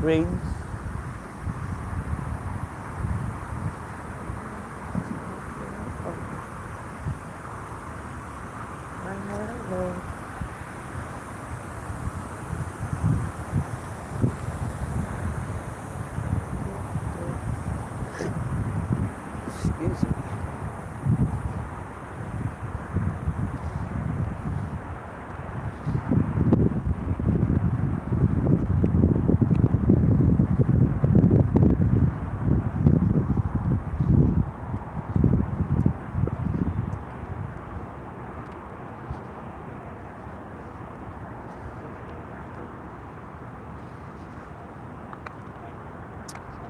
Greetings. Excuse me.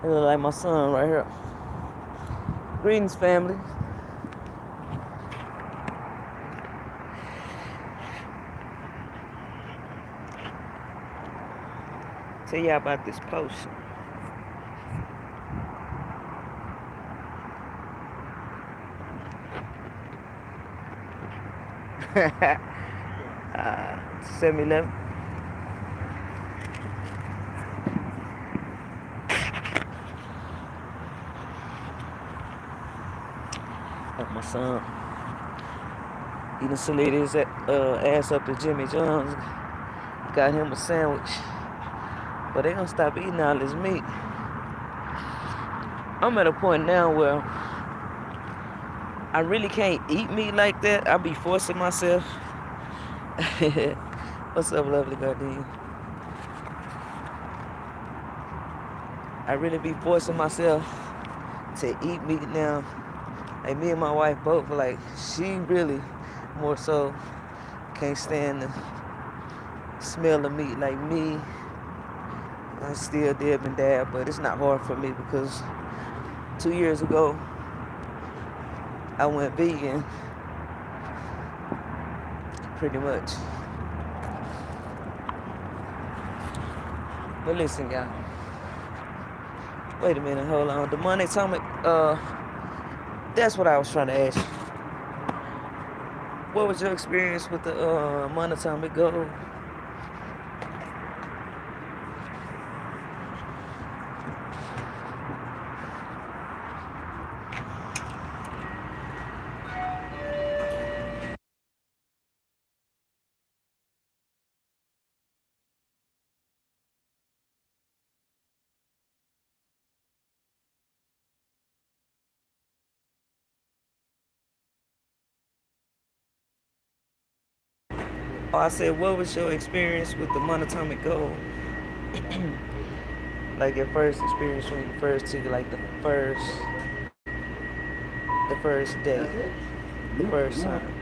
It look like my son right here. Greetings, family. Tell y'all about this potion. uh, 7-Eleven. Like my son. He done salted his ass up to Jimmy John's. Got him a sandwich. But they gonna stop eating all this meat. I'm at a point now where I really can't eat meat like that. I be forcing myself. What's up, lovely Gardenia? I really be forcing myself to eat meat now. Like me and my wife both, like she really more so can't stand the smell of meat. Like me, I still dib and dab, but it's not hard for me because 2 years ago I went vegan pretty much. But listen, y'all. Wait a minute, hold on. The Money Atomic, that's what I was trying to ask you. What was your experience with the monatomic gold? Oh, I said, what was your experience with the monatomic gold? Like your first experience when you first took it, like the first day, the first time.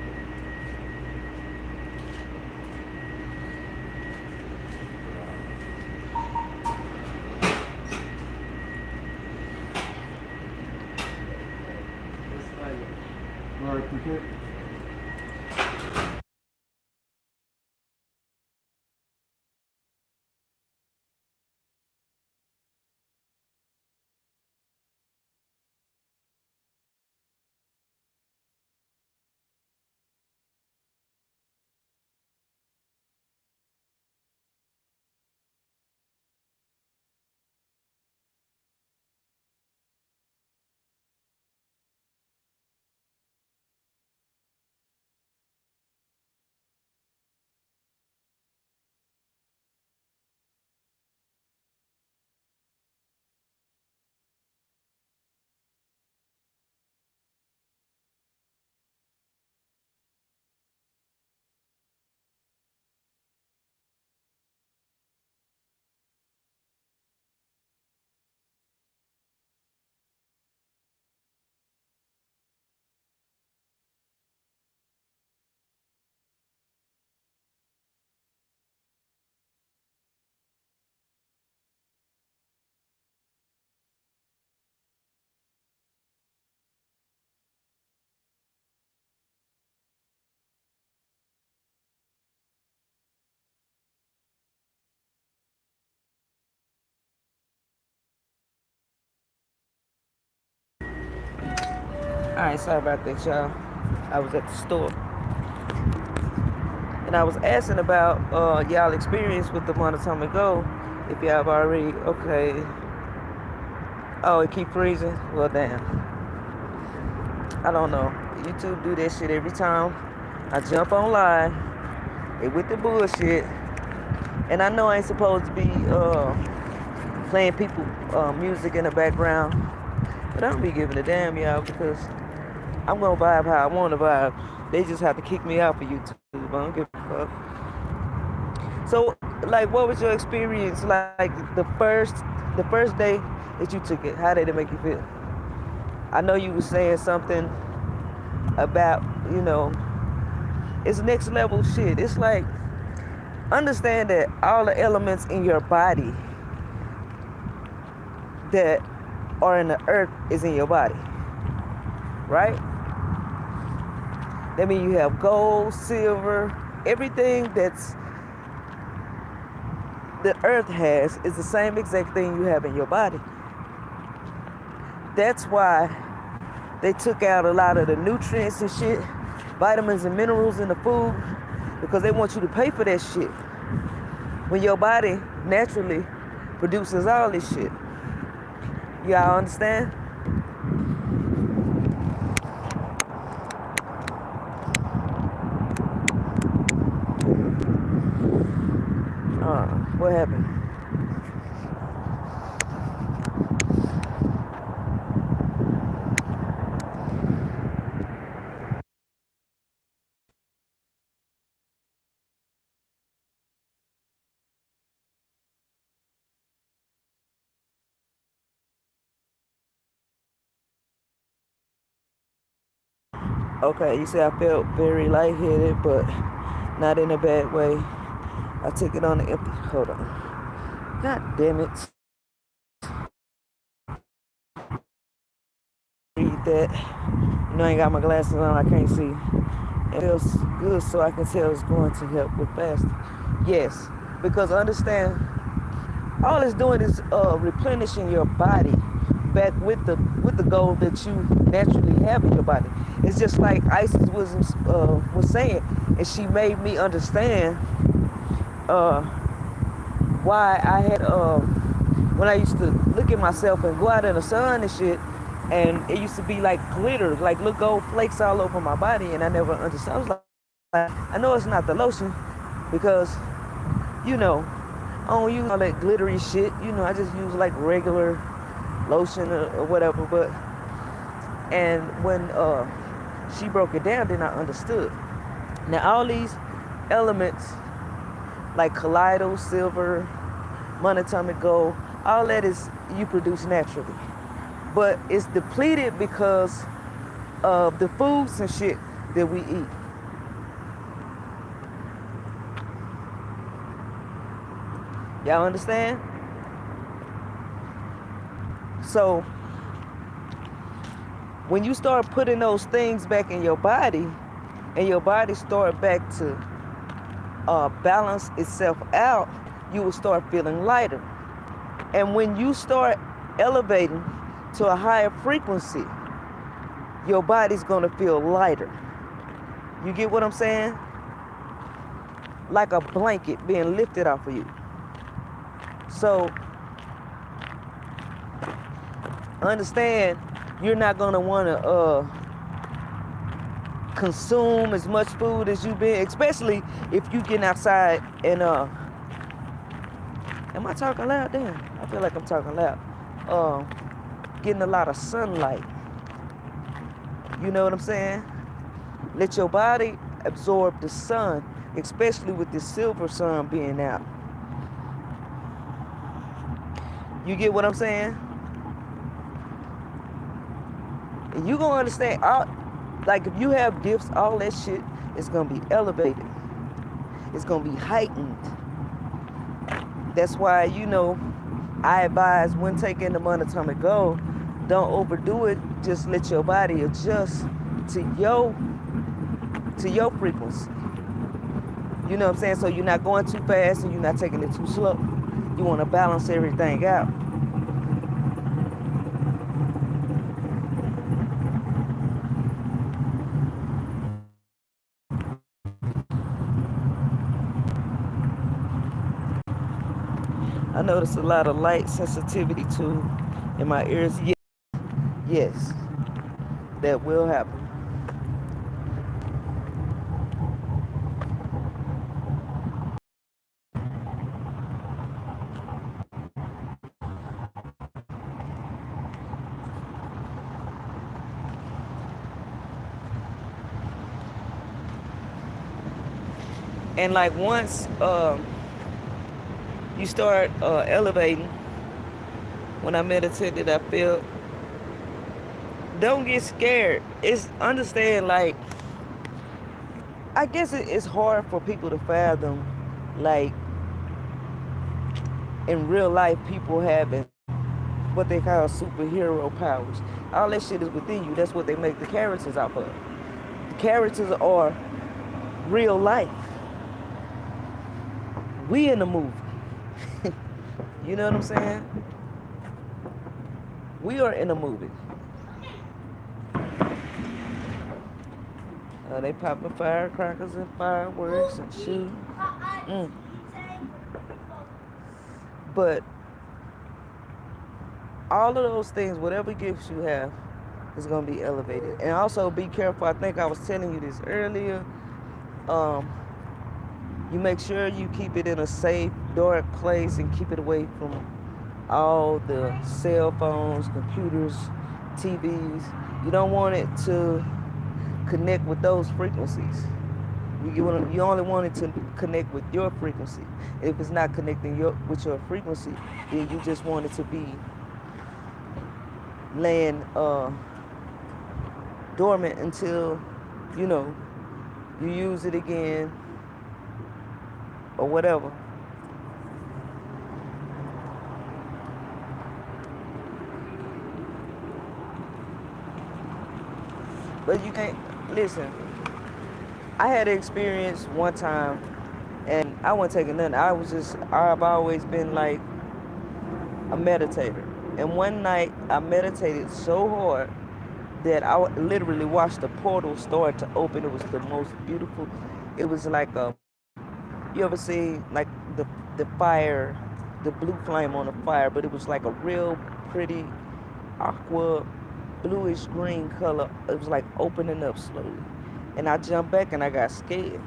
All right, sorry about that, y'all. I was at the store and I was asking about y'all experience with the monatomic gold. If you have already, okay. Oh, it keep freezing? Well, damn. I don't know. YouTube do that shit every time. I jump online, they with the bullshit, and I know I ain't supposed to be playing people music in the background, but I don't be giving a damn, y'all, because I'm gonna vibe how I want to vibe. They just have to kick me out for YouTube. I don't give a fuck. So, like, what was your experience like the first day that you took it? How did it make you feel? I know you were saying something about, you know, it's next level shit. It's like, understand that all the elements in your body that are in the earth is in your body, right? That means you have gold, silver, everything that's the earth has is the same exact thing you have in your body. That's why they took out a lot of the nutrients and shit, vitamins and minerals in the food, because they want you to pay for that shit. When your body naturally produces all this shit. Y'all understand? What happened? Okay, you say I felt very lightheaded, but not in a bad way. I took it on the empty. Hold on. God damn it. Read that. You know, I ain't got my glasses on. I can't see. It feels good, so I can tell it's going to help with fasting. Yes, because understand, all it's doing is replenishing your body back with the gold that you naturally have in your body. It's just like Isis was saying, and she made me understand uh, why I had when I used to look at myself and go out in the sun and shit, and it used to be like glitter, like little gold flakes all over my body, and I never understood. I was like, I know it's not the lotion, because you know I don't use all that glittery shit. You know, I just use like regular lotion or whatever. But and when she broke it down, then I understood. Now all these elements like colloidal, silver, monatomic gold, all that is you produce naturally. But it's depleted because of the foods and shit that we eat. Y'all understand? So when you start putting those things back in your body, and your body start back to balance itself out, you will start feeling lighter. And when you start elevating to a higher frequency, your body's gonna feel lighter. You get what I'm saying? Like a blanket being lifted off of you. So understand, you're not gonna wanna consume as much food as you've been, especially if you get outside and am I talking loud? Damn, I feel like I'm talking loud. Getting a lot of sunlight. You know what I'm saying? Let your body absorb the sun, especially with the silver sun being out. You get what I'm saying? And you gonna understand, like if you have gifts, all that shit is gonna be elevated. It's gonna be heightened. That's why, you know, I advise when taking the monatomic gold, don't overdo it. Just let your body adjust to your frequency. You know what I'm saying? So you're not going too fast and you're not taking it too slow. You want to balance everything out. I notice a lot of light sensitivity too in my ears. Yes, that will happen. And like once you start elevating, when I meditated, I felt, don't get scared. It's understand, like, I guess it's hard for people to fathom, like, in real life, people having what they call superhero powers. All that shit is within you. That's what they make the characters out of. The characters are real life. We in the movie. You know what I'm saying? We are in a movie. They popping firecrackers and fireworks and shooting. Mm. But all of those things, whatever gifts you have, is going to be elevated. And also be careful. I think I was telling you this earlier. You make sure you keep it in a safe, dark place and keep it away from all the cell phones, computers, TVs. You don't want it to connect with those frequencies. You only want it to connect with your frequency. If it's not connecting with your frequency, then you just want it to be laying dormant until, you use it again or whatever. But you can't, listen, I had an experience one time, and I wasn't taking nothing. I've always been like a meditator. And one night I meditated so hard that I literally watched the portal start to open. It was the most beautiful. It was like you ever see like the fire, the blue flame on the fire, but it was like a real pretty aqua bluish green color. It was like opening up slowly. And I jumped back and I got scared.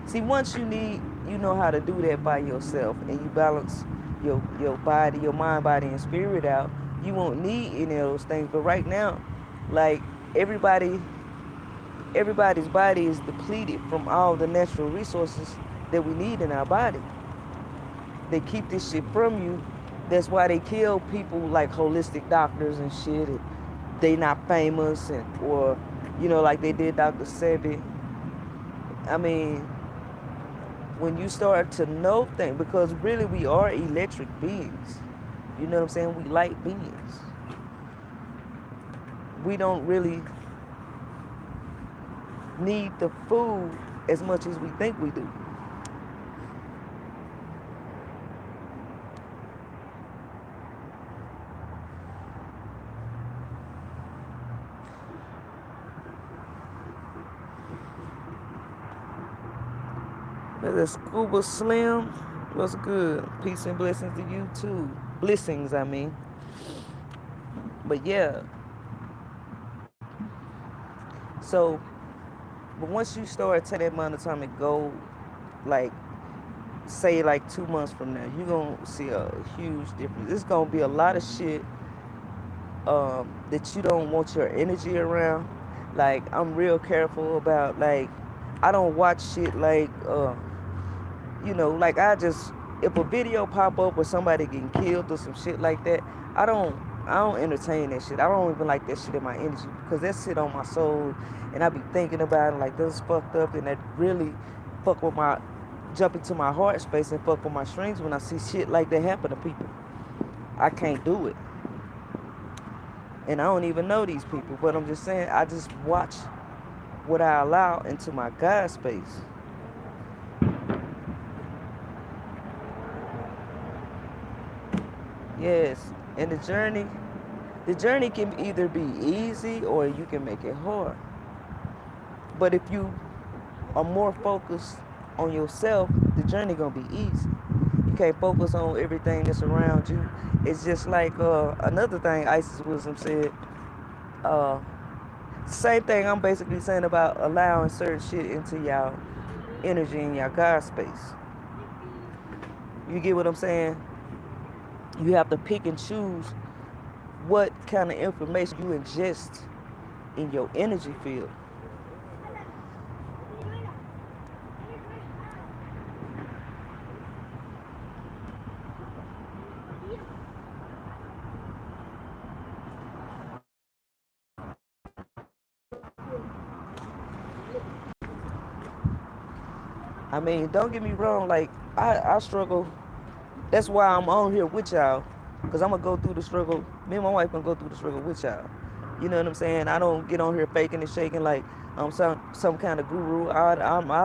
See, once you know how to do that by yourself and you balance your body, your mind, body, and spirit out, you won't need any of those things. But right now, like everybody's body is depleted from all the natural resources that we need in our body. They keep this shit from you. That's why they kill people like holistic doctors and shit. They not famous or like they did Dr. Sebi. I mean, when you start to know things, because really we are electric beings. You know what I'm saying? We light beings. We don't really need the food as much as we think we do. There's Scuba Slim. What's good? Peace and blessings to you too. Blessings, I mean. But yeah. So, but once you start to that monotonic goal, like, say like 2 months from now, you're going to see a huge difference. It's going to be a lot of shit that you don't want your energy around. Like, I'm real careful about, like, I don't watch shit like, like if a video pop up or somebody getting killed or some shit like that, I don't entertain that shit. I don't even like that shit in my energy because that shit on my soul and I be thinking about it like this fucked up and that really jump into my heart space and fuck with my strings when I see shit like that happen to people. I can't do it. And I don't even know these people, but I'm just saying, I just watch what I allow into my God space. Yes, and the journey can either be easy or you can make it hard. But if you are more focused on yourself the journey gonna be easy. You can't focus on everything that's around you. It's just like another thing Isis Wisdom said. Uh, Same thing I'm basically saying about allowing certain shit into y'all energy in your God space. You get what I'm saying? You have to pick and choose what kind of information you ingest in your energy field. I mean, don't get me wrong, like I struggle. That's why I'm on here with y'all. Cause I'm gonna go through the struggle. Me and my wife gonna go through the struggle with y'all. You know what I'm saying? I don't get on here faking and shaking like I'm some kind of guru. I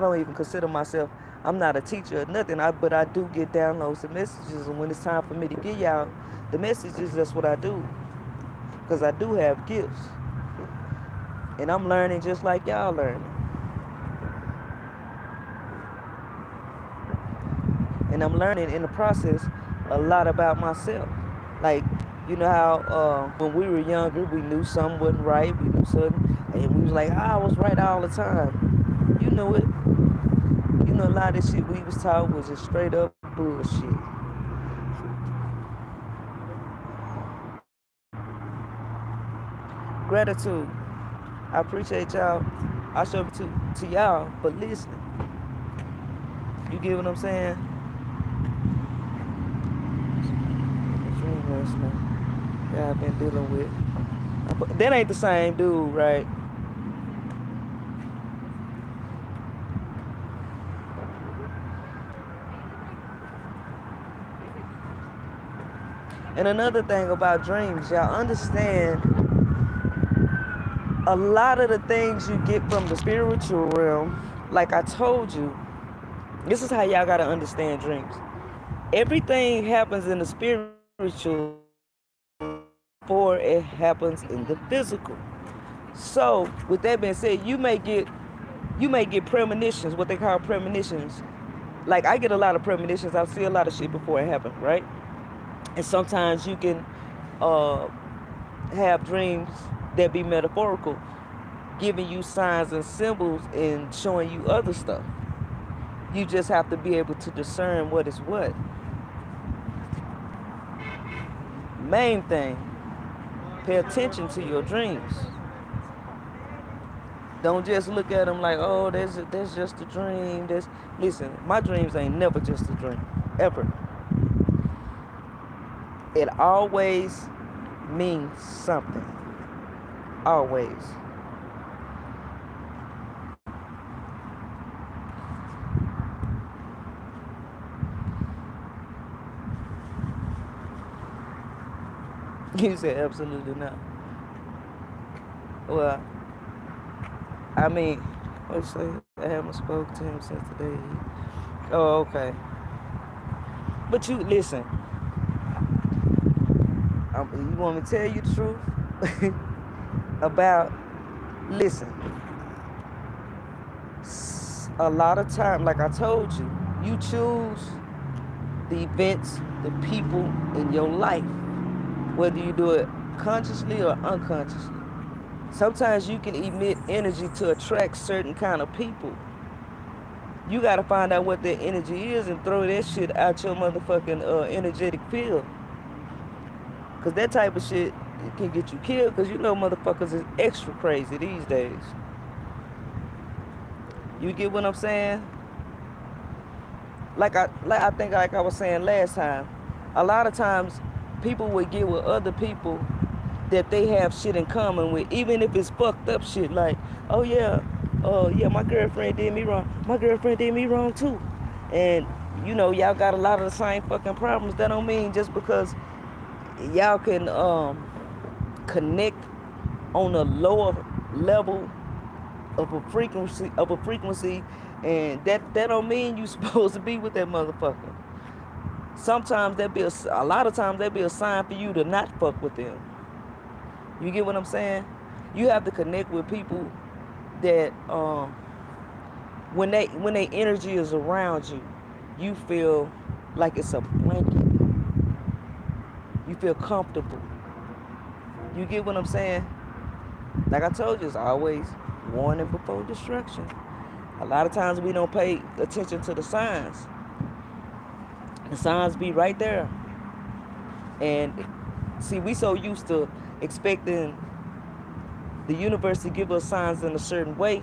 don't even consider myself. I'm not a teacher or nothing. But I do get downloads and messages, and when it's time for me to give y'all the messages, that's what I do. Cause I do have gifts, and I'm learning just like y'all learning. And I'm learning in the process a lot about myself. Like, you know how when we were younger, we knew something wasn't right, we knew something, and we was like, I was right all the time. You know it. You know a lot of this shit we was taught was just straight up bullshit. Gratitude. I appreciate y'all. I show it to y'all for listening. You get what I'm saying? Dream last night. Yeah, I've been dealing with. That ain't the same dude, right? And another thing about dreams, y'all understand a lot of the things you get from the spiritual realm, like I told you, this is how y'all gotta understand dreams. Everything happens in the spiritual before it happens in the physical. So, with that being said, you may get premonitions, what they call premonitions. Like I get a lot of premonitions. I see a lot of shit before it happens, right? And sometimes you can uh, have dreams that be metaphorical, giving you signs and symbols and showing you other stuff. You just have to be able to discern what is what. Main thing, pay attention to your dreams. Don't just look at them like, oh, that's just a dream. Listen, my dreams ain't never just a dream, ever. It always means something. Always. You said absolutely not. Well, I mean, let's say I haven't spoke to him since today. Oh, okay. But you listen. You want me to tell you the truth about? Listen. A lot of time, like I told you, you choose the events, the people in your life, whether you do it consciously or unconsciously. Sometimes you can emit energy to attract certain kind of people. You gotta find out what that energy is and throw that shit out your motherfucking energetic field. Cause that type of shit can get you killed. Cause you know motherfuckers is extra crazy these days. You get what I'm saying? Like I think like I was saying last time, a lot of times people would get with other people that they have shit in common with, even if it's fucked up shit. Like, oh yeah, yeah, my girlfriend did me wrong. My girlfriend did me wrong too, and you know y'all got a lot of the same fucking problems. That don't mean just because y'all can connect on a lower level of a frequency, and that don't mean you supposed to be with that motherfucker. Sometimes a lot of times that be a sign for you to not fuck with them. You get what I'm saying? You have to connect with people that when they energy is around you, you feel like it's a blanket. You feel comfortable. You get what I'm saying? Like I told you, it's always warning before destruction. A lot of times we don't pay attention to the signs. The signs be right there. And see, we so used to expecting the universe to give us signs in a certain way.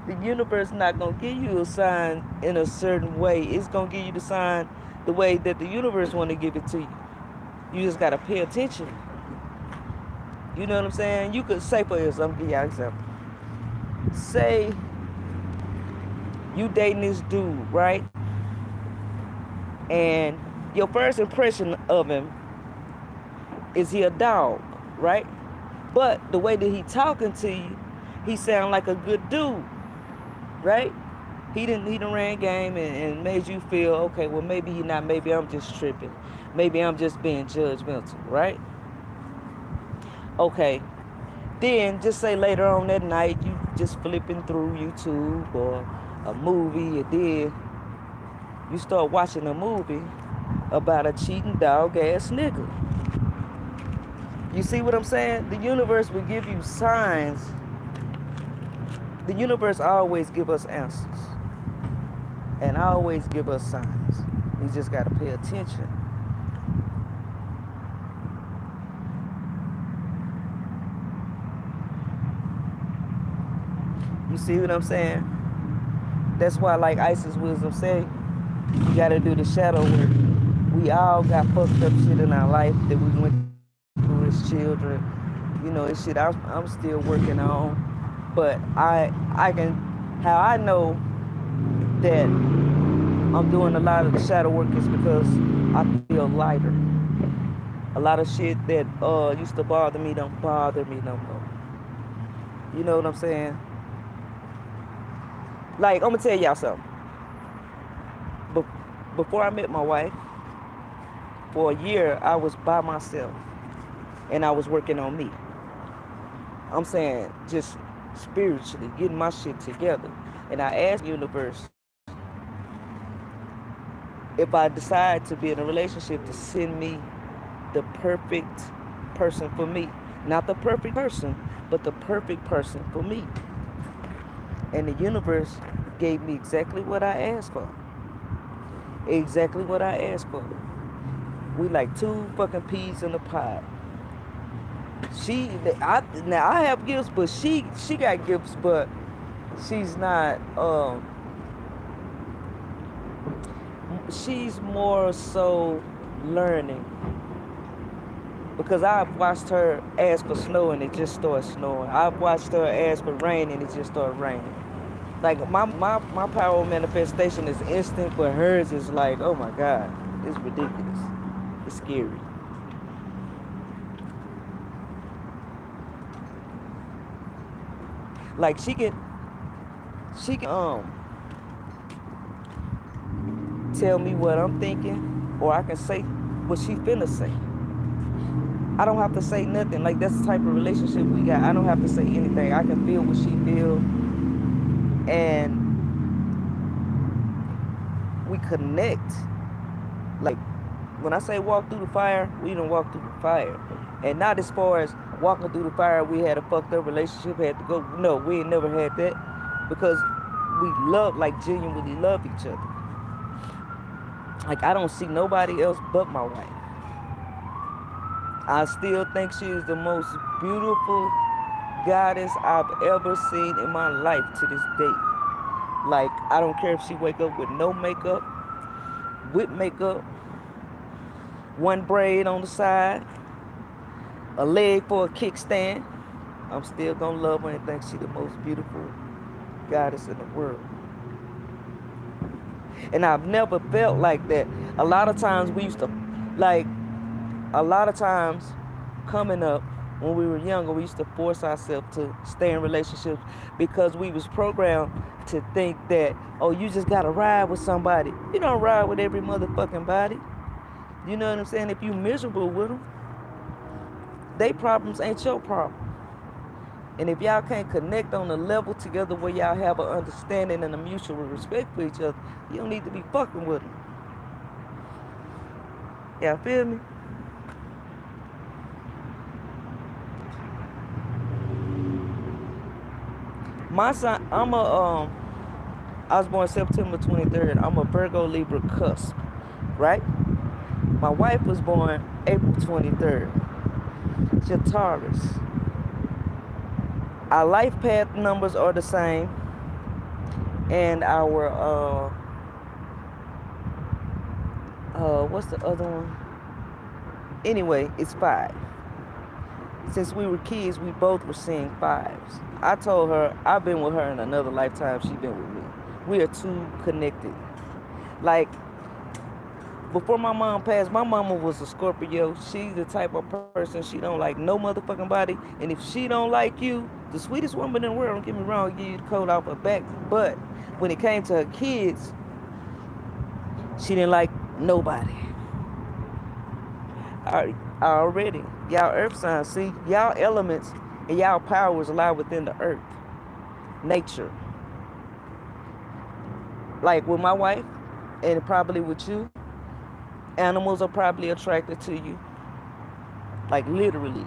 The universe not gonna give you a sign in a certain way. It's gonna give you the sign the way that the universe want to give it to you. You just gotta pay attention. You know what I'm saying? You could say, for example, give you an example. Say you dating this dude, right? And your first impression of him is he a dog, right? But the way that he talking to you, he sound like a good dude, right? He done ran game and made you feel, okay, well maybe he not, maybe I'm just tripping. Maybe I'm just being judgmental, right? Okay. Then just say later on that night you just flipping through YouTube or a movie, and then you start watching a movie about a cheating dog ass nigga. You see what I'm saying? The universe will give you signs. The universe always give us answers. And always give us signs. You just gotta pay attention. You see what I'm saying? That's why, like Isis Wisdom say, you gotta do the shadow work. We all got fucked up shit in our life that we went through as children. You know, it's shit I'm still working on. But I can, how I know that I'm doing a lot of the shadow work is because I feel lighter. A lot of shit that used to bother me don't bother me no more. You know what I'm saying? Like, I'm gonna tell y'all something. Before I met my wife, for a year I was by myself and I was working on me. I'm saying just spiritually getting my shit together. And I asked the universe if I decide to be in a relationship to send me the perfect person for me. Not the perfect person, but the perfect person for me. And the universe gave me exactly what I asked for. Exactly what I asked for. We like two fucking peas in a pod. Now I have gifts, but she got gifts, but she's not. She's more so learning. Because I've watched her ask for snow and it just started snowing. I've watched her ask for rain and it just started raining. Like my power of manifestation is instant, but hers is like, oh my God, it's ridiculous. It's scary. Like she can tell me what I'm thinking, or I can say what she finna say. I don't have to say nothing. Like, that's the type of relationship we got. I don't have to say anything. I can feel what she feels. And we connect. Like, when I say walk through the fire, we done walk through the fire. And not as far as walking through the fire, we had a fucked up relationship, had to go. No, we ain't never had that. Because we love, like, genuinely love each other. Like, I don't see nobody else but my wife. I still think she is the most beautiful goddess I've ever seen in my life to this day. Like, I don't care if she wake up with no makeup, with makeup, one braid on the side, a leg for a kickstand. I'm still gonna love her and think she's the most beautiful goddess in the world. And I've never felt like that. A lot of times we used to, like, a lot of times coming up when we were younger, we used to force ourselves to stay in relationships because we was programmed to think that, oh, you just gotta ride with somebody. You don't ride with every motherfucking body. You know what I'm saying? If you miserable with them, they problems ain't your problem. And if y'all can't connect on a level together where y'all have an understanding and a mutual respect for each other, you don't need to be fucking with them. Y'all feel me? My son, I was born September 23rd. I'm a Virgo Libra cusp, right? My wife was born April 23rd. She's a Taurus. Our life path numbers are the same, and our what's the other one? Anyway, it's 5. Since we were kids, we both were seeing 5s. I told her I've been with her in another lifetime. She's been with me. We are too connected. Like, before my mom passed, my mama was a Scorpio. She's the type of person, she don't like no motherfucking body. And if she don't like you, the sweetest woman in the world, don't get me wrong, give you the coat off her back. But when it came to her kids, she didn't like nobody. Already, y'all earth signs, see, y'all elements and y'all powers lie within the earth, nature. Like with my wife, and probably with you, animals are probably attracted to you. Like literally.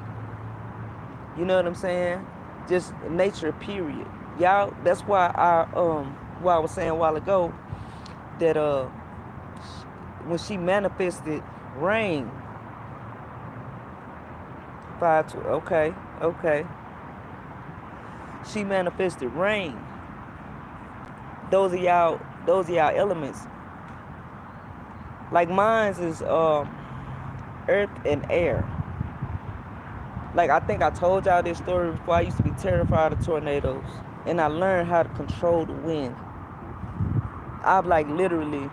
You know what I'm saying? Just nature, period. Y'all, that's why what I was saying a while ago, that when she manifested rain, 5 okay. She manifested rain. Those are y'all elements. Like mine's is earth and air. Like, I think I told y'all this story before. I used to be terrified of tornadoes, and I learned how to control the wind. I've like literally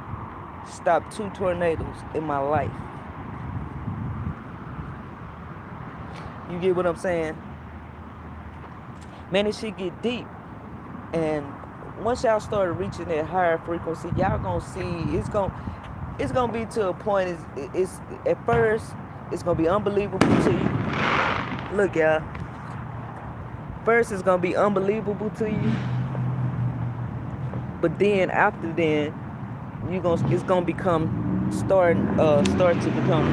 stopped 2 tornadoes in my life. You get what I'm saying? Man, this shit get deep. And once y'all started reaching that higher frequency, y'all gonna see it's gonna be to a point. It's at first it's gonna be unbelievable to you. Look, y'all. First it's gonna be unbelievable to you, but then after then, it's gonna become start to become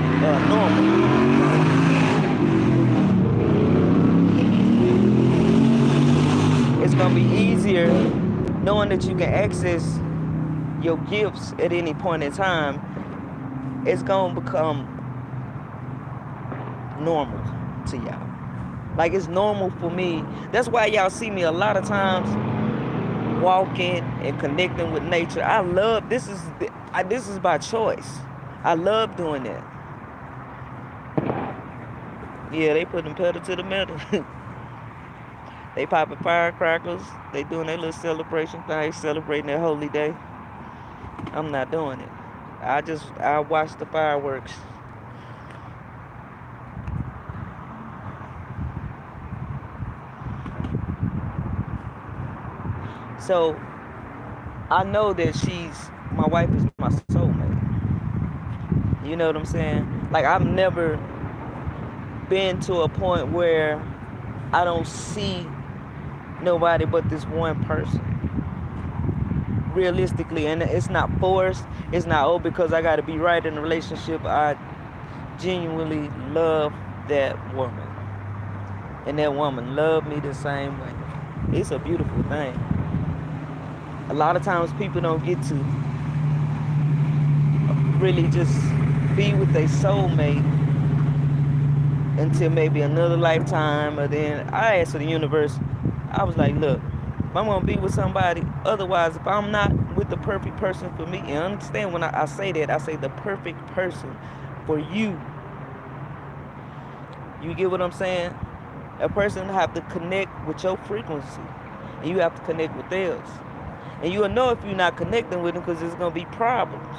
normal. It's gonna be easier knowing that you can access your gifts at any point in time. It's gonna become normal to y'all. Like, it's normal for me. That's why y'all see me a lot of times walking and connecting with nature. I love this is by choice. I love doing that. Yeah, they put them pedal to the metal. They popping firecrackers. They doing their little celebration thing, celebrating their holy day. I'm not doing it. I watch the fireworks. So I know that my wife is my soulmate. You know what I'm saying? Like, I've never been to a point where I don't see nobody but this one person. Realistically, and it's not forced. It's not, because I gotta be right in a relationship. I genuinely love that woman, and that woman loved me the same way. It's a beautiful thing. A lot of times people don't get to really just be with their soulmate until maybe another lifetime. Or then I asked for the universe. I was like, look, if I'm gonna be with somebody, otherwise, if I'm not with the perfect person for me, and understand when I say that, I say the perfect person for you. You get what I'm saying? A person have to connect with your frequency, and you have to connect with theirs. And you'll know if you're not connecting with them, because there's gonna be problems.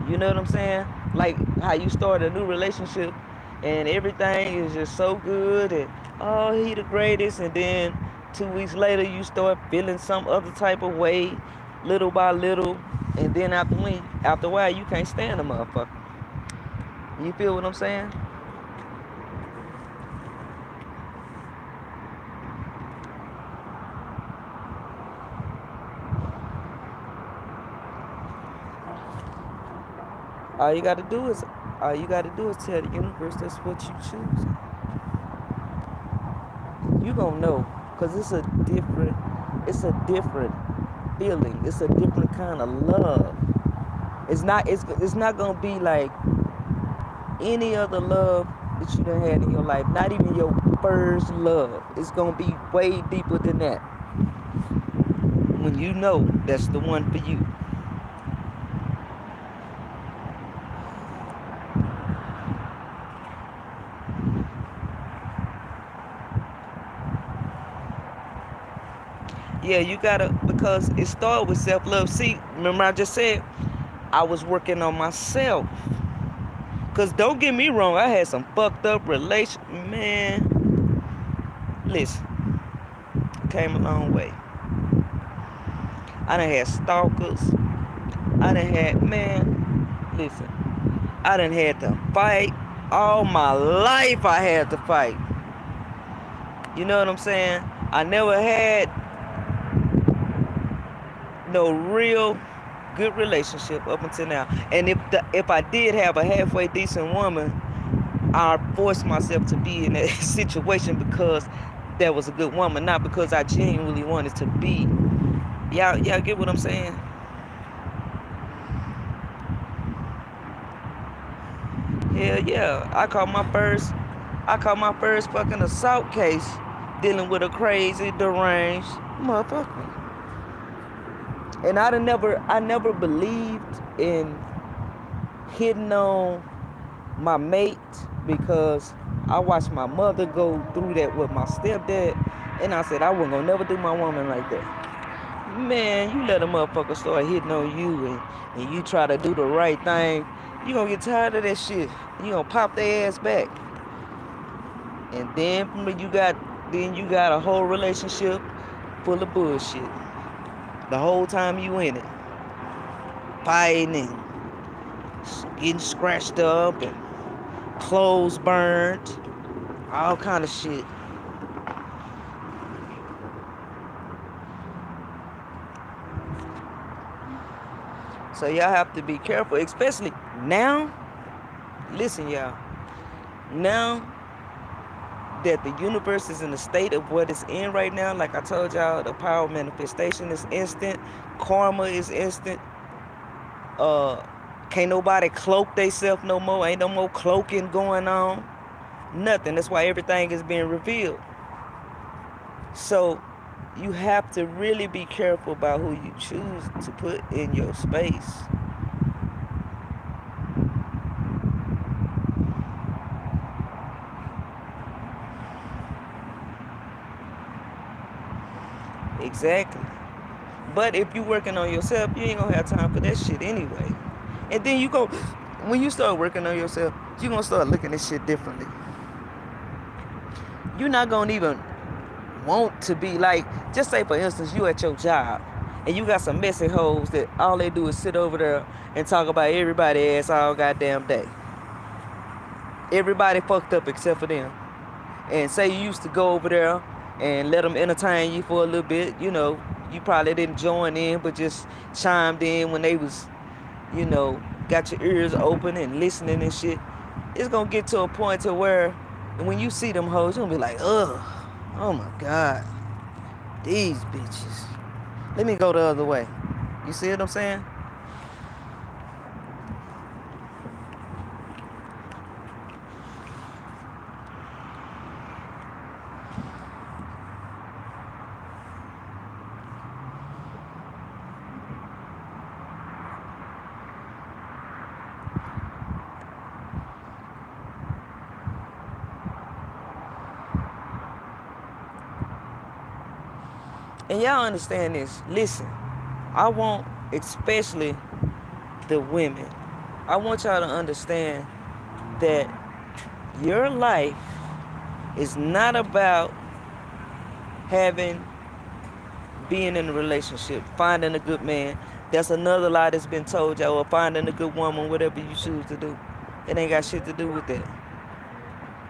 You know what I'm saying? Like how you start a new relationship and everything is just so good, and oh, he the greatest, and then 2 weeks later you start feeling some other type of way, little by little, and then after a while you can't stand the motherfucker. You feel what I'm saying? All you gotta do is all you gotta do is tell the universe that's what you choose. You gonna know, cause it's a different feeling. It's a different kind of love. It's not gonna be like any other love that you done had in your life. Not even your first love. It's gonna be way deeper than that. When you know that's the one for you. Yeah, you gotta, because it started with self love. See, remember I just said I was working on myself. Cause don't get me wrong, I had some fucked up relation. Man, listen, came a long way. I done had stalkers. I done had, man, listen, I done had to fight. All my life I had to fight. You know what I'm saying? I never had no real good relationship up until now. And if I did have a halfway decent woman, I forced myself to be in that situation because that was a good woman, not because I genuinely wanted to be. Y'all get what I'm saying? Hell yeah. I caught my first fucking assault case dealing with a crazy, deranged motherfucker. And I never believed in hitting on my mate because I watched my mother go through that with my stepdad, and I said I wasn't gonna never do my woman like that. Man, you let a motherfucker start hitting on you and you try to do the right thing, you gonna get tired of that shit. You gonna pop their ass back. And then you got a whole relationship full of bullshit. The whole time you in it. Fighting and getting scratched up and clothes burned, all kind of shit. So y'all have to be careful, especially now. Listen, y'all. Now that the universe is in the state of what it's in right now, like I told y'all, the power of manifestation is instant, karma is instant. Uh, can't nobody cloak theyself no more. Ain't no more cloaking going on. Nothing. That's why everything is being revealed. So you have to really be careful about who you choose to put in your space. Exactly. But if you working on yourself, you ain't gonna have time for that shit anyway. And then when you start working on yourself, you gonna start looking at shit differently. You're not gonna even want to be like, just say for instance, you at your job and you got some messy hoes that all they do is sit over there and talk about everybody ass all goddamn day. Everybody fucked up except for them. And say you used to go over there and let them entertain you for a little bit, you probably didn't join in, but just chimed in when they was, got your ears open and listening and shit. It's gonna get to a point to where when you see them hoes, you're gonna be like, ugh, oh my God, these bitches. Let me go the other way. You see what I'm saying? And y'all understand this. Listen, I want, especially the women, I want y'all to understand that your life is not about having, being in a relationship, finding a good man. That's another lie that's been told y'all, or finding a good woman, whatever you choose to do. It ain't got shit to do with that.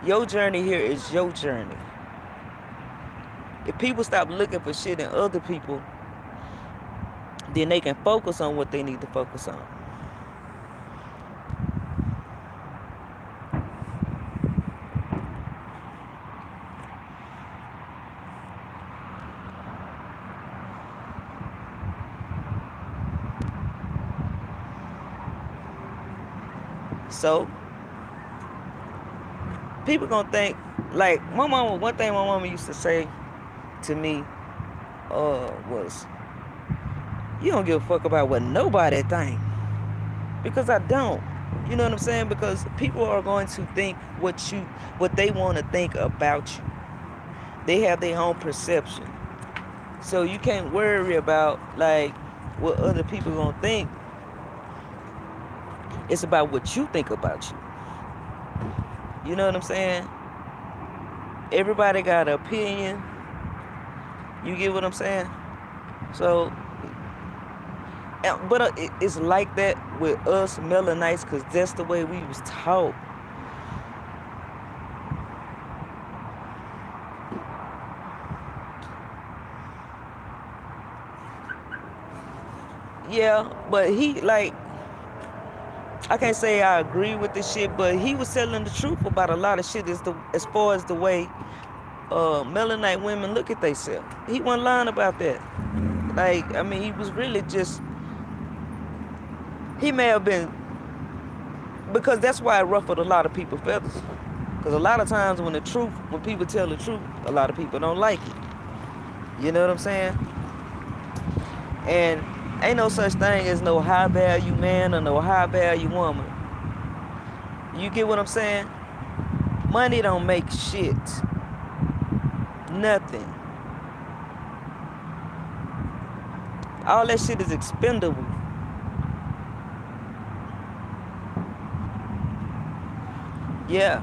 Your journey here is your journey. If people stop looking for shit in other people, then they can focus on what they need to focus on. So people gonna think like my mama. One thing my mama used to say to me was, "You don't give a fuck about what nobody think," because I don't. You know what I'm saying? Because people are going to think what they want to think about you. They have their own perception. So you can't worry about like what other people gonna think. It's about what you think about you. You know what I'm saying? Everybody got an opinion. You get what I'm saying? So, but it's like that with us Melanites, because that's the way we was taught. Yeah, but he like, I can't say I agree with this shit, but he was telling the truth about a lot of shit as far as the way Melanite women look at themselves. He wasn't lying about that. Like, I mean, he was really just, he may have been, because that's why it ruffled a lot of people's feathers. Because a lot of times when people tell the truth, a lot of people don't like it. You know what I'm saying? And ain't no such thing as no high value man or no high value woman. You get what I'm saying? Money don't make shit. Nothing. All that shit is expendable. Yeah.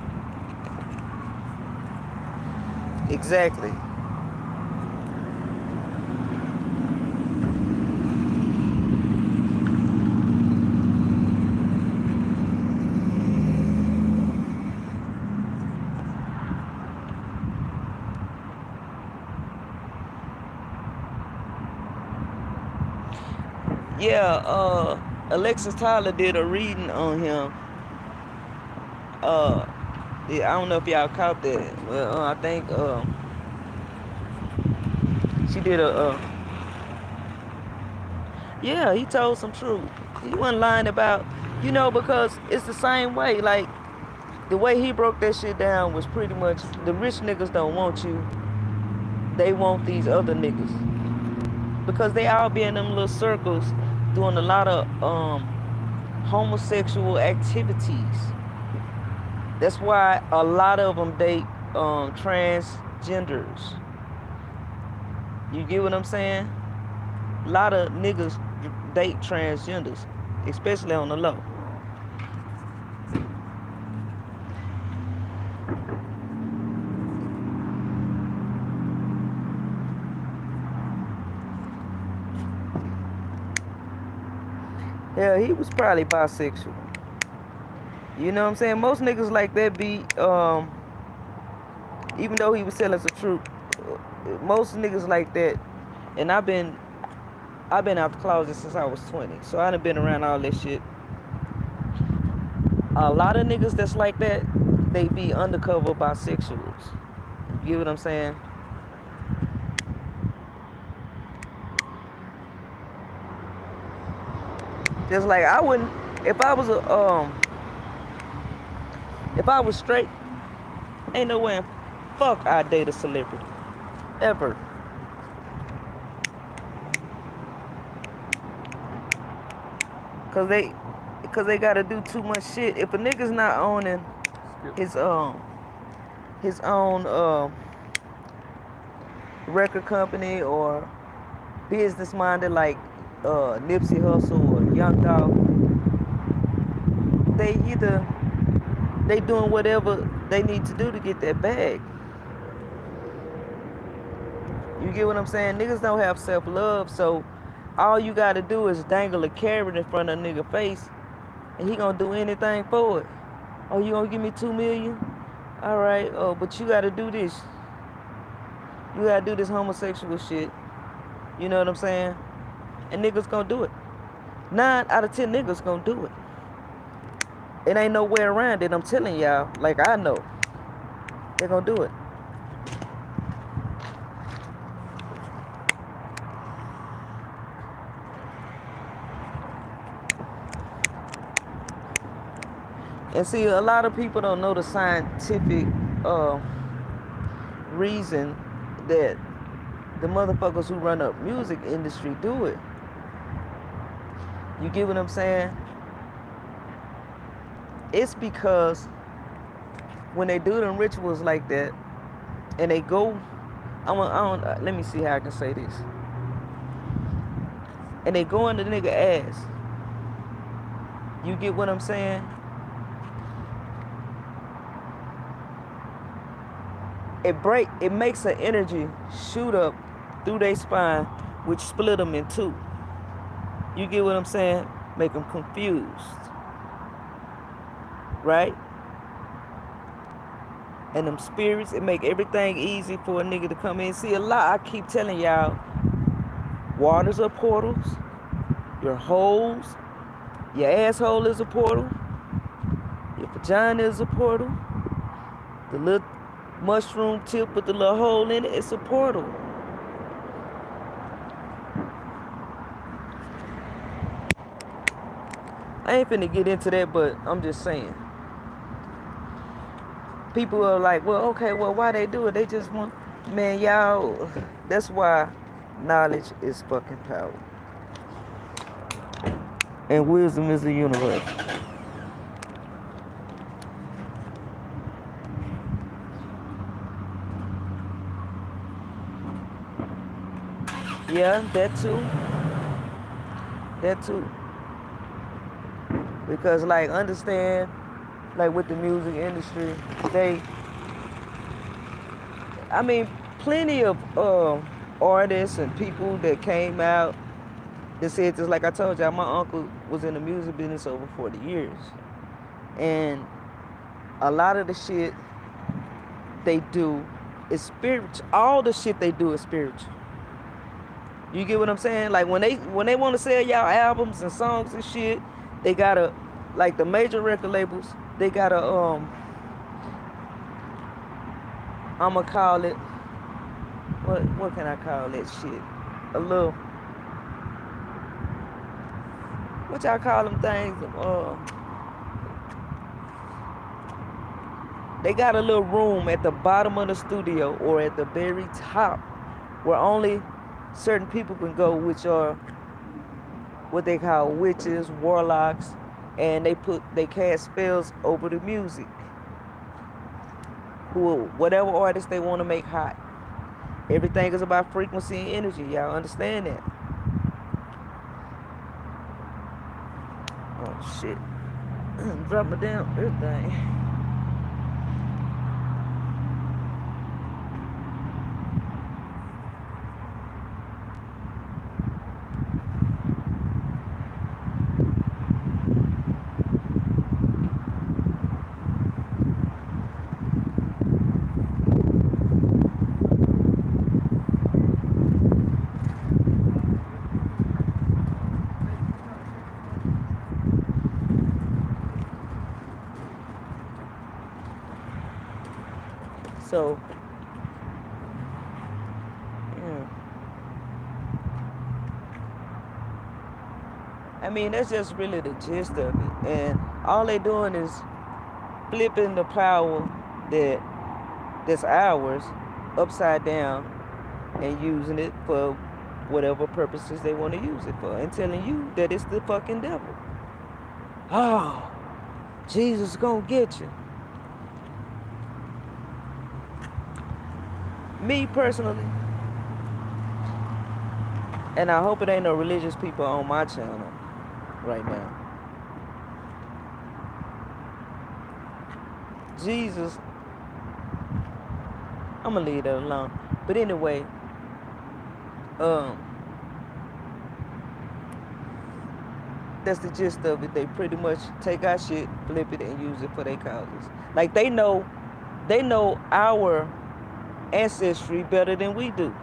Exactly. Yeah, Alexis Tyler did a reading on him. Yeah, I don't know if y'all caught that. Well, I think she did yeah, he told some truth. He wasn't lying about, because it's the same way. Like, the way he broke that shit down was pretty much, the rich niggas don't want you. They want these other niggas. Because they all be in them little circles doing a lot of homosexual activities. That's why a lot of them date transgenders. You get what I'm saying? A lot of niggas date transgenders, especially on the low. Yeah, he was probably bisexual. You know what I'm saying? Most niggas like that be, even though he was telling us the truth, most niggas like that, and I've been out the closet since I was 20, so I done been around all that shit. A lot of niggas that's like that, they be undercover bisexuals. You get what I'm saying? Just like I wouldn't, if I was straight, ain't no way in fuck I'd date a celebrity. Ever. Cause they gotta do too much shit. If a nigga's not owning his own record company or business minded like Nipsey Hussle or Young Dolph, they doing whatever they need to do to get that bag. You get what I'm saying? Niggas don't have self-love, so all you gotta do is dangle a carrot in front of a nigga face and he gonna do anything for it. Oh, you gonna give me $2 million? All right, but you gotta do this. You gotta do this homosexual shit. You know what I'm saying? And niggas gonna do it. 9 out of 10 niggas gonna do it. It ain't no way around it. I'm telling y'all, like I know. They're gonna do it. And see, a lot of people don't know the scientific uh, reason that the motherfuckers who run up music industry do it. You get what I'm saying? It's because when they do them rituals like that, and they go, let me see how I can say this. And they go in the nigga ass. You get what I'm saying? It makes an energy shoot up through their spine, which split them in two. You get what I'm saying? Make them confused. Right? And them spirits, it make everything easy for a nigga to come in. See, a lot, I keep telling y'all, waters are portals, your holes, your asshole is a portal, your vagina is a portal, the little mushroom tip with the little hole in it, it's a portal. I ain't finna get into that, but I'm just saying. People are like, well, okay, well, why they do it? They just want, man, y'all, that's why knowledge is fucking power. And wisdom is the universe. Yeah, that too. That too. Because, like, understand, like, with the music industry, plenty of artists and people that came out that said this, like I told y'all, my uncle was in the music business over 40 years. And a lot of the shit they do is spiritual. All the shit they do is spiritual. You get what I'm saying? Like, when they want to sell y'all albums and songs and shit, they gotta, like, the major record labels, they gotta, I'ma call it, what can I call that shit? A little, what y'all call them things? They got a little room at the bottom of the studio or at the very top where only certain people can go, which are what they call witches, warlocks, and they cast spells over the music. Whatever artist they want to make hot. Everything is about frequency and energy. Y'all understand that? Oh shit. Drop it down, everything. So, yeah. I mean, that's just really the gist of it. And all they doing is flipping the power that's ours upside down and using it for whatever purposes they want to use it for, and telling you that it's the fucking devil. Oh, Jesus gonna get you. Me personally, and I hope it ain't no religious people on my channel right now. Jesus, I'm gonna leave that alone. But anyway, that's the gist of it. They pretty much take our shit, flip it, and use it for their causes. Like, they know our ancestry better than we do,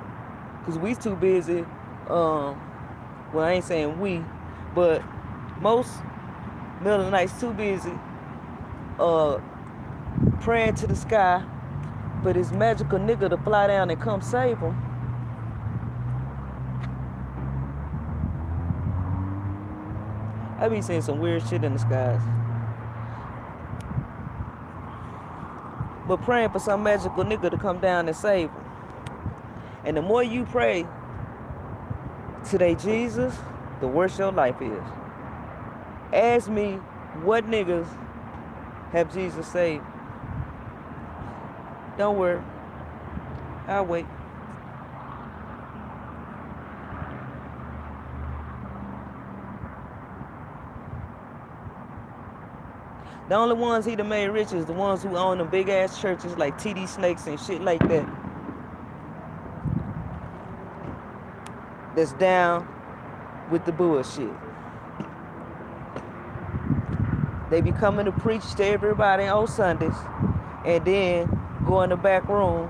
because we too busy, well, I ain't saying we, but most Melanites too busy praying to the sky for this magical nigga to fly down and come save them. I be seeing some weird shit in the skies. but praying for some magical nigga to come down and save them. And the more you pray to they Jesus, the worse your life is. Ask me what niggas have Jesus saved. Don't worry, I'll wait. The only ones he done made rich is the ones who own them big ass churches like TD Snakes and shit like that. That's down with the bullshit. They be coming to preach to everybody on Sundays and then go in the back room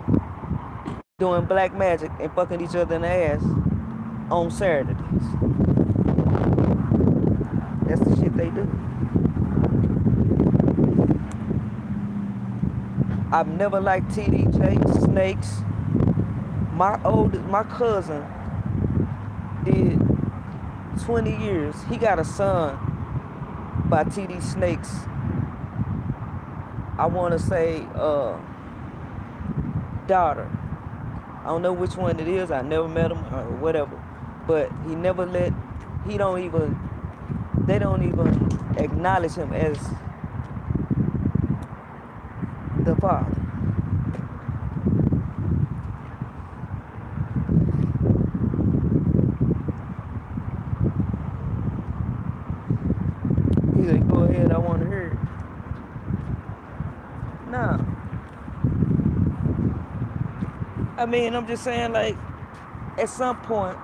doing black magic and fucking each other in the ass on Saturdays. That's the shit they do. I've never liked TD Snakes. My cousin did 20 years. He got a son by TD Snakes. I want to say daughter. I don't know which one it is. I never met him or whatever. But they don't even acknowledge him as the father. He said, go ahead, I want to hear it. Nah. I mean, I'm just saying, like, at some point,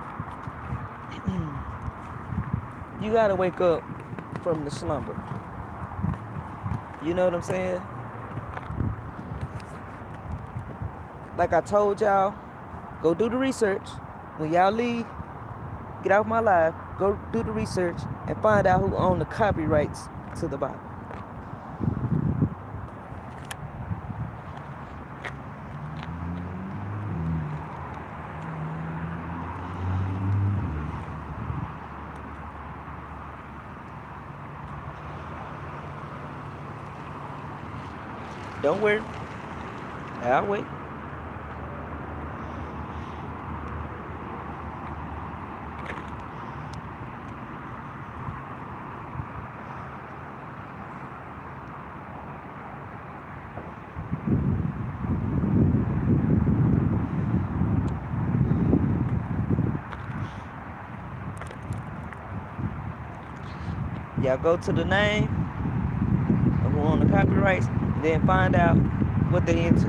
you gotta wake up from the slumber. You know what I'm saying? Like I told y'all, go do the research. When y'all leave, get off my live, go do the research and find out who owned the copyrights to the Bible. Don't worry, I'll wait. Y'all go to the name of who own the copyrights, and then find out what they into.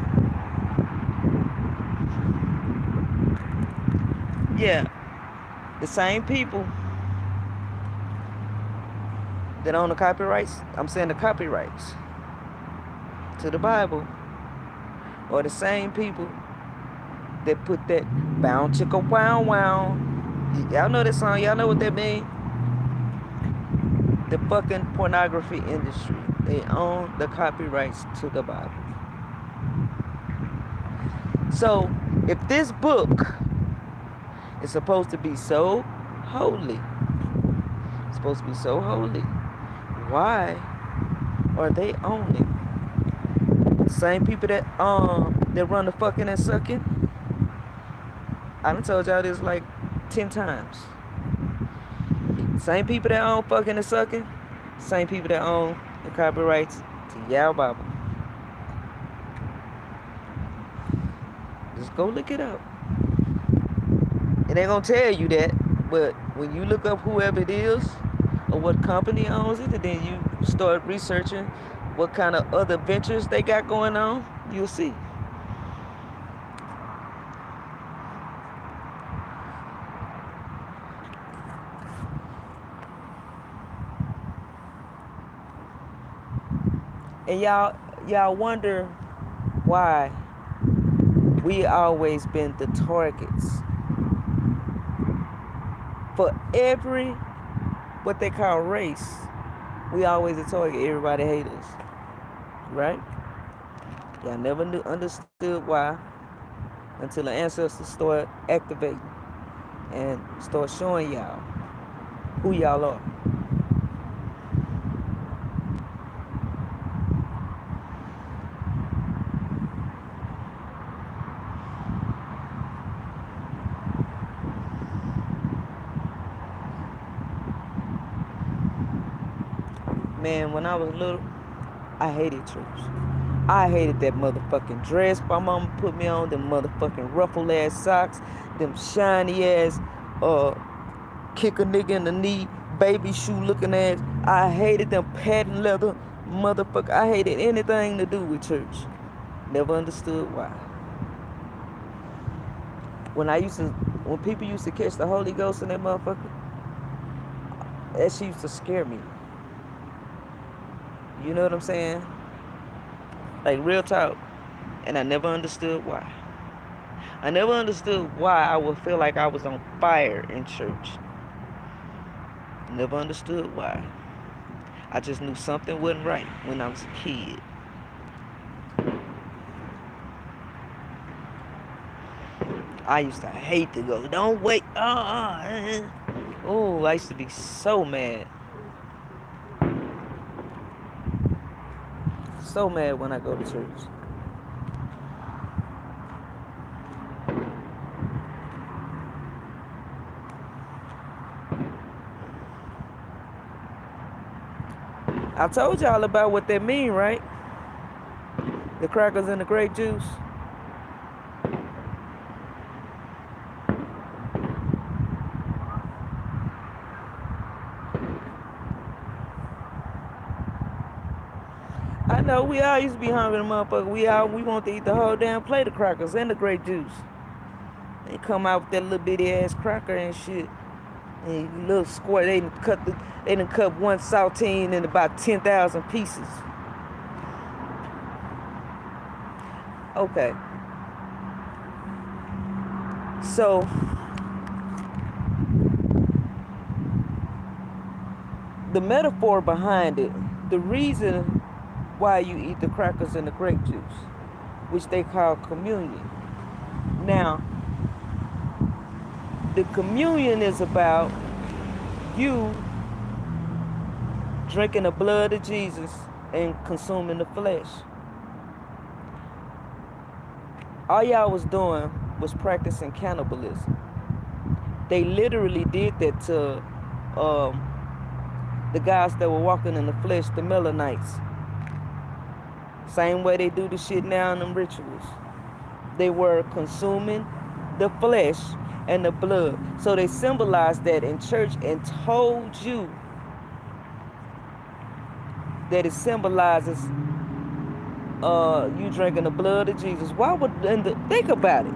Yeah, the same people that own the copyrights, I'm saying the copyrights to the Bible, are the same people that put that bound chicka wow wow. Y'all know that song, y'all know what that means? The fucking pornography industry. They own the copyrights to the Bible. So, if this book is supposed to be so holy, why are they owning the same people that run the fucking and sucking? I done told y'all this like 10 times. Same people that own fucking and sucking, same people that own the copyrights to y'all Bible. Just go look it up. It ain't gonna tell you that, but when you look up whoever it is or what company owns it, and then you start researching what kind of other ventures they got going on, you'll see. And y'all wonder why we always been the targets for every what they call race. We always the target. Everybody hate us, right? Y'all never understood why until the ancestors start activating and start showing y'all who y'all are. Man, when I was little, I hated church. I hated that motherfucking dress my mama put me on, them motherfucking ruffle ass socks, them shiny ass, kick a nigga in the knee, baby shoe looking ass. I hated them patent leather motherfucker. I hated anything to do with church. Never understood why. When people used to catch the Holy Ghost in that motherfucker, that shit used to scare me. You know what I'm saying? Like real talk. And I never understood why. I never understood why I would feel like I was on fire in church. Never understood why. I just knew something wasn't right when I was a kid. I used to hate to go. Don't wait. Oh, I used to be so mad. So mad when I go to church. I told y'all about what that mean, right? The crackers and the grape juice. I know we all used to be hungry, motherfucker. We want to eat the whole damn plate of crackers and the grape juice. They come out with that little bitty ass cracker and shit. And little square, they done cut one saltine in about 10,000 pieces. Okay. So the metaphor behind it, the reason why you eat the crackers and the grape juice, which they call communion. Now, the communion is about you drinking the blood of Jesus and consuming the flesh. All y'all was doing was practicing cannibalism. They literally did that to the guys that were walking in the flesh, the Melanites. Same way they do the shit now in them rituals. They were consuming the flesh and the blood. So they symbolized that in church and told you that it symbolizes you drinking the blood of Jesus. Think about it.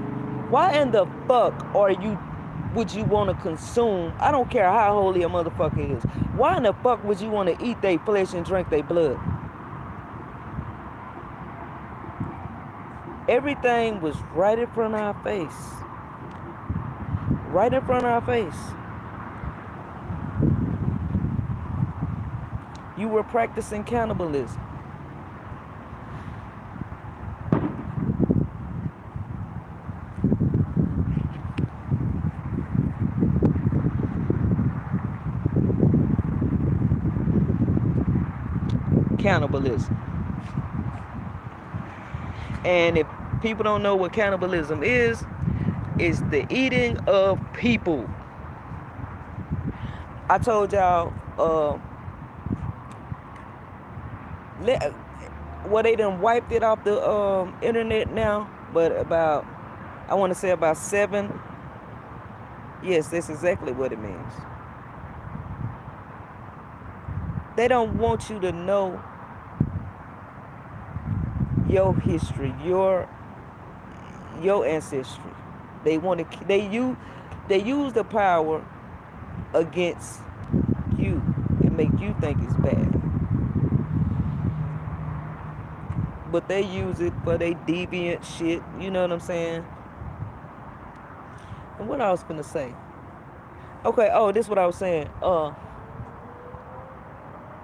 Why in the fuck would you want to consume? I don't care how holy a motherfucker is. Why in the fuck would you want to eat their flesh and drink their blood? Everything was right in front of our face. Right in front of our face. You were practicing cannibalism. Cannibalism. And if people don't know what cannibalism is the eating of people. I told y'all, they done wiped it off the internet now, but I want to say about 7. Yes, that's exactly what it means. They don't want you to know your history, your ancestry. They use the power against you and make you think it's bad. But they use it for their deviant shit. You know what I'm saying? And what I was gonna say? Okay. Oh, this is what I was saying.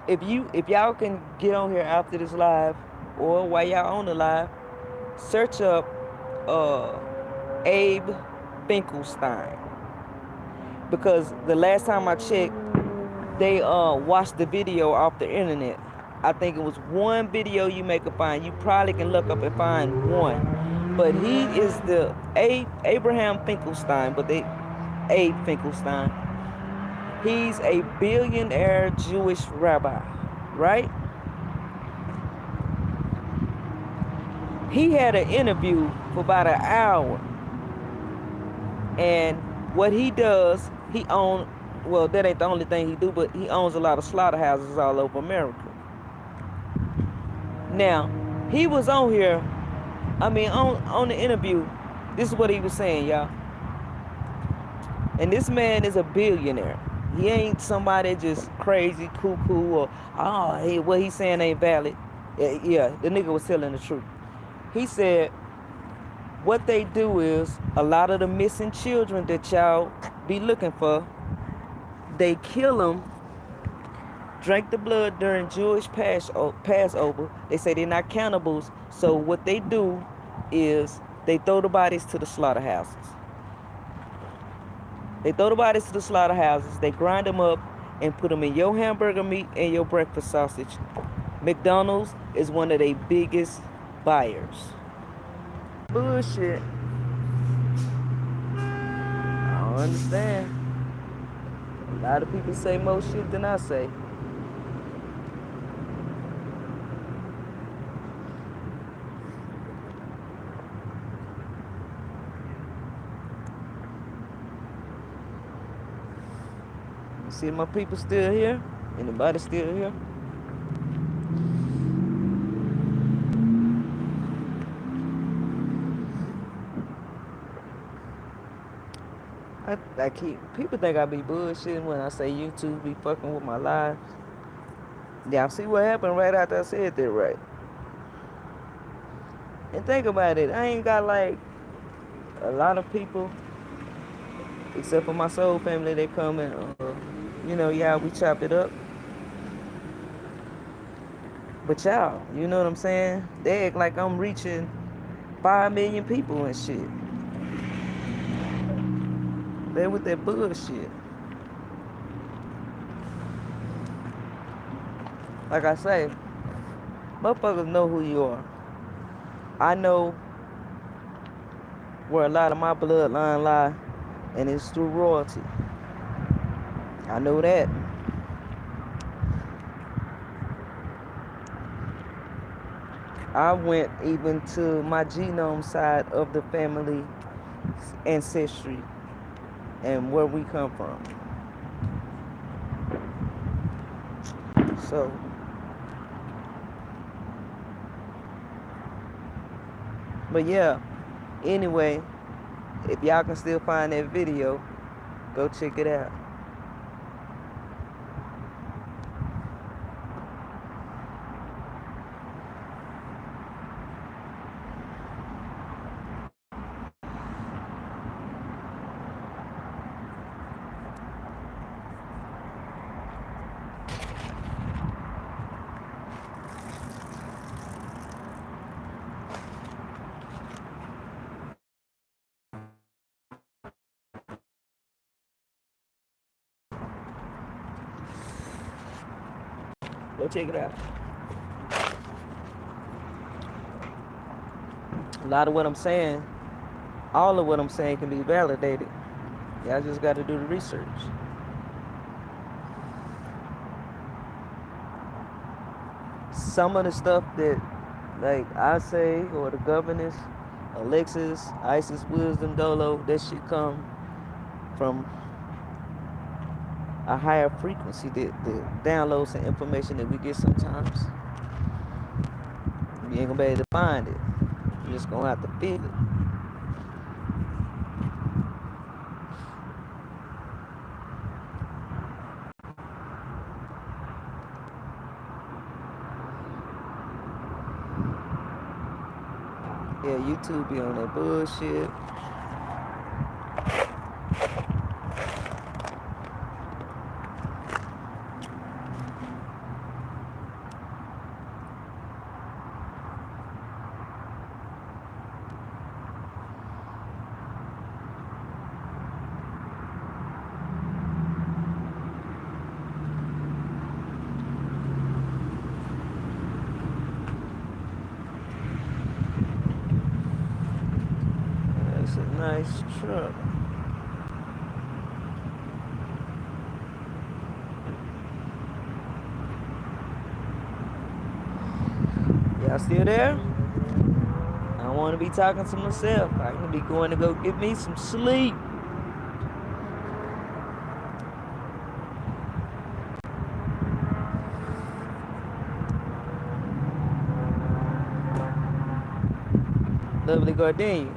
If y'all can get on here after this live, or while y'all on the live, search up Abe Finkelstein, because the last time I checked, they watched the video off the internet. I think it was one video you may can find. You probably can look up and find one. But he is the Abraham Finkelstein, Abe Finkelstein. He's a billionaire Jewish rabbi, right? He had an interview for about an hour. And what he does, he owns, well, that ain't the only thing he do, but he owns a lot of slaughterhouses all over America. Now, he was on here, on the interview, this is what he was saying, y'all. And this man is a billionaire. He ain't somebody just crazy, cuckoo, or, hey, what he's saying ain't valid. Yeah, the nigga was telling the truth. He said, what they do is, a lot of the missing children that y'all be looking for, they kill them, drink the blood during Jewish Passover. They say they're not cannibals. So what they do is they throw the bodies to the slaughterhouses. They throw the bodies to the slaughterhouses. They grind them up and put them in your hamburger meat and your breakfast sausage. McDonald's is one of their biggest buyers. Bullshit. I don't understand. A lot of people say more shit than I say. See my people still here? Anybody still here? People think I be bullshitting when I say YouTube be fucking with my lives. Yeah, see what happened right after I said that, right? And think about it, I ain't got like a lot of people, except for my soul family, they come and, yeah, we chop it up. But y'all, you know what I'm saying? They act like I'm reaching 5 million people and shit. They with that bullshit. Like I say, motherfuckers know who you are. I know where a lot of my bloodline lie, and it's through royalty. I know that. I went even to my genome side of the family ancestry and where we come from. So, but yeah, anyway, if y'all can still find that video, go check it out. Go check it out. A lot of what I'm saying, all of what I'm saying can be validated. Y'all just got to do the research. Some of the stuff that, like I say, or the governors, Alexis, Isis, Wisdom, Dolo, that shit come from a higher frequency that downloads some information that we get sometimes. You ain't gonna be able to find it. You're just gonna have to feel it. Yeah, YouTube be on that bullshit. That's a nice truck. Y'all still there? I don't want to be talking to myself. I can be going to go get me some sleep. Lovely Gardenia.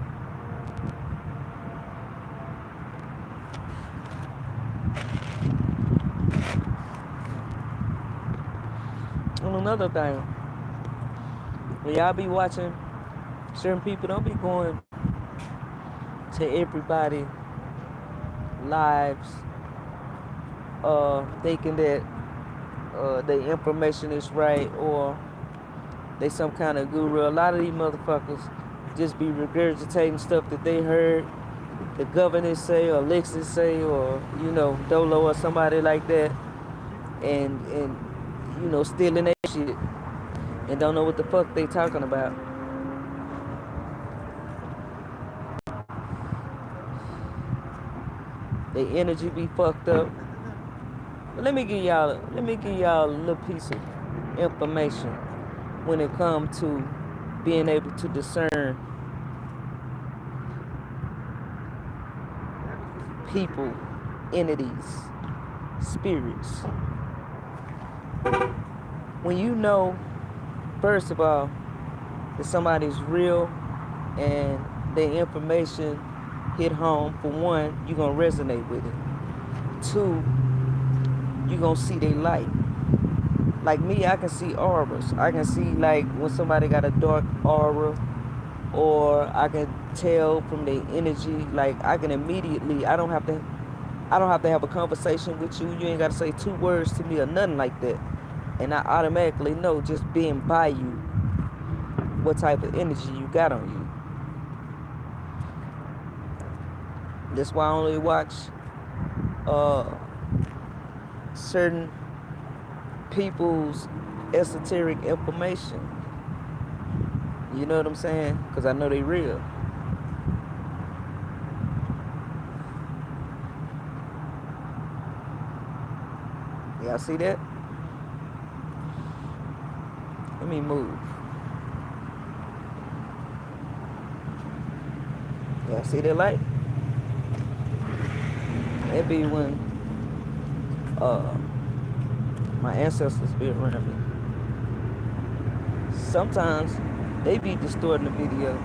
And another thing, when y'all be watching certain people, don't be going to everybody lives thinking that the information is right or they some kind of guru. A lot of these motherfuckers just be regurgitating stuff that they heard the governor say or Alexis say or Dolo or somebody like that, and stealing that shit and don't know what the fuck they talking about. Their energy be fucked up. But let me give y'all a little piece of information when it comes to being able to discern people, entities, spirits. When you know, first of all, that somebody's real and their information hit home, for one, you're going to resonate with it. Two, you're going to see their light. Like me, I can see auras. I can see like when somebody got a dark aura, or I can tell from their energy. Like I can immediately, I don't have to have a conversation with you. You ain't got to say 2 words to me or nothing like that. And I automatically know, just being by you, what type of energy you got on you. That's why I only watch certain people's esoteric information. You know what I'm saying? Because I know they real. Y'all see that? Let me move. Y'all see that light? It be when my ancestors be around me. Sometimes they be distorting the video.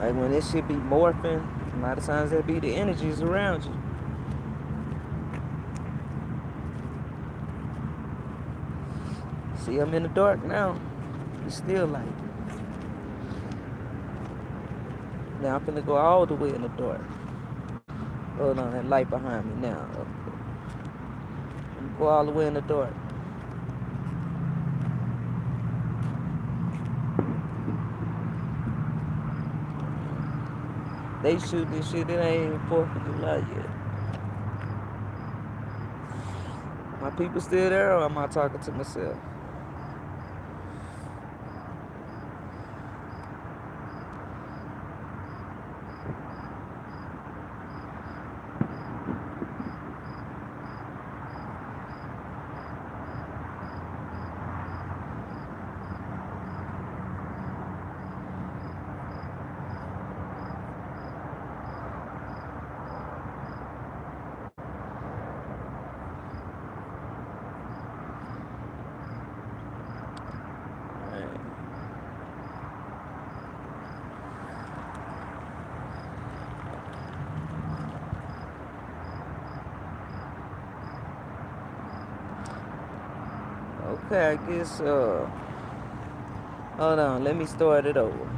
Like when this shit be morphing, a lot of times that be the energies around you. See, I'm in the dark now. It's still light. Now I'm finna go all the way in the dark. Hold on, that light behind me now. Go all the way in the dark. They shoot this shit, it ain't even 4th of July yet. My people still there, or am I talking to myself? Okay, I guess, hold on, let me start it over.